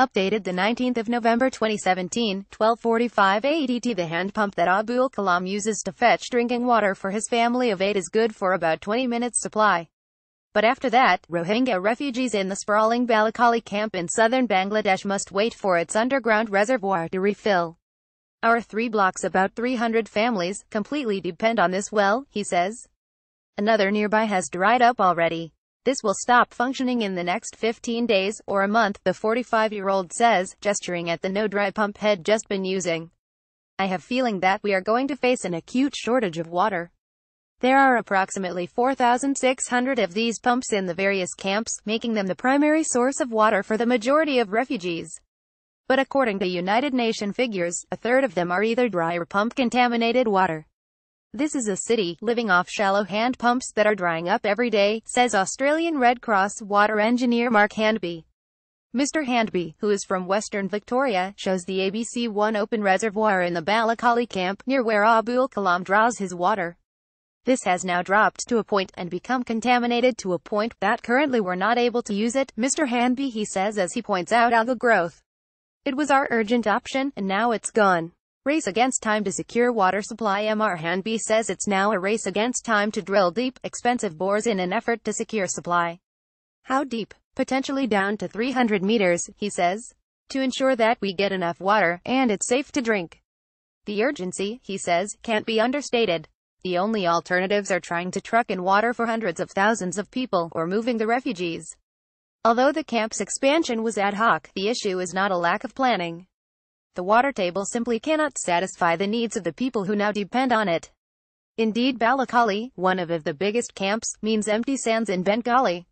Updated the 19th of November 2017, 12:45 AEDT. The hand pump that Abul Kalam uses to fetch drinking water for his family of 8 is good for about 20 minutes supply. But after that, Rohingya refugees in the sprawling Balukhali camp in southern Bangladesh must wait for its underground reservoir to refill. Our 3 blocks, about 300 families, completely depend on this well, he says. Another nearby has dried up already. This will stop functioning in the next 15 days, or a month, the 45-year-old says, gesturing at the no-dry pump head just been using. I have feeling that we are going to face an acute shortage of water. There are approximately 4,600 of these pumps in the various camps, making them the primary source of water for the majority of refugees. But according to United Nations figures, a third of them are either dry or pump-contaminated water. This is a city living off shallow hand pumps that are drying up every day, says Australian Red Cross water engineer Mark Handby. Mr. Handby, who is from Western Victoria, shows the ABC One open reservoir in the Balukhali camp, near where Abul Kalam draws his water. This has now dropped to a point and become contaminated to a point that currently we're not able to use it, Mr. Handby, he says as he points out algal growth. It was our urgent option, and now it's gone. Race against time to secure water supply. Mr. Handby says it's now a race against time to drill deep, expensive bores in an effort to secure supply. How deep? Potentially down to 300 meters, he says, to ensure that we get enough water, and it's safe to drink. The urgency, he says, can't be understated. The only alternatives are trying to truck in water for hundreds of thousands of people, or moving the refugees. Although the camp's expansion was ad hoc, the issue is not a lack of planning. The water table simply cannot satisfy the needs of the people who now depend on it. Indeed, Balukhali, one of the biggest camps, means empty sands in Bengali.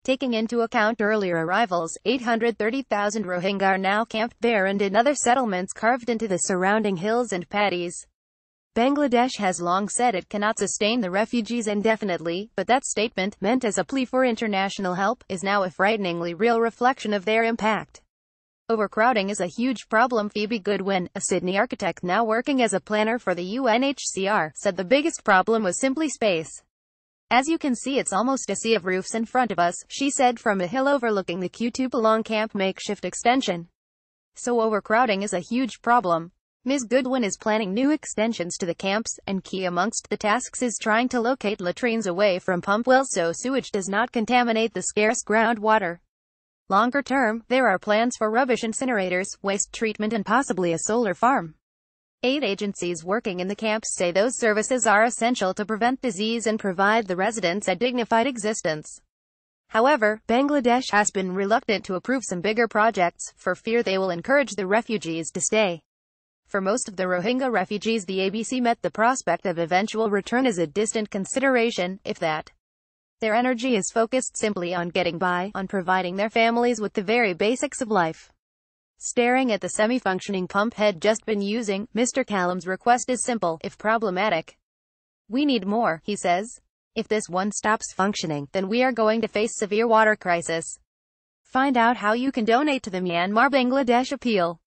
Taking into account earlier arrivals, 830,000 Rohingya are now camped there and in other settlements carved into the surrounding hills and paddies. Bangladesh has long said it cannot sustain the refugees indefinitely, but that statement, meant as a plea for international help, is now a frighteningly real reflection of their impact. Overcrowding is a huge problem. Phoebe Goodwin, a Sydney architect now working as a planner for the UNHCR, said the biggest problem was simply space. As you can see, it's almost a sea of roofs in front of us, she said from a hill overlooking the Kutupalong camp makeshift extension. So overcrowding is a huge problem. Ms. Goodwin is planning new extensions to the camps, and key amongst the tasks is trying to locate latrines away from pump wells so sewage does not contaminate the scarce groundwater. Longer term, there are plans for rubbish incinerators, waste treatment and possibly a solar farm. 8 agencies working in the camps say those services are essential to prevent disease and provide the residents a dignified existence. However, Bangladesh has been reluctant to approve some bigger projects, for fear they will encourage the refugees to stay. For most of the Rohingya refugees, the ABC met the prospect of eventual return as a distant consideration, if that. Their energy is focused simply on getting by, on providing their families with the very basics of life. Staring at the semi-functioning pump head just been using, Mr. Kalam's request is simple, if problematic. We need more, he says. If this one stops functioning, then we are going to face severe water crisis. Find out how you can donate to the Myanmar-Bangladesh appeal.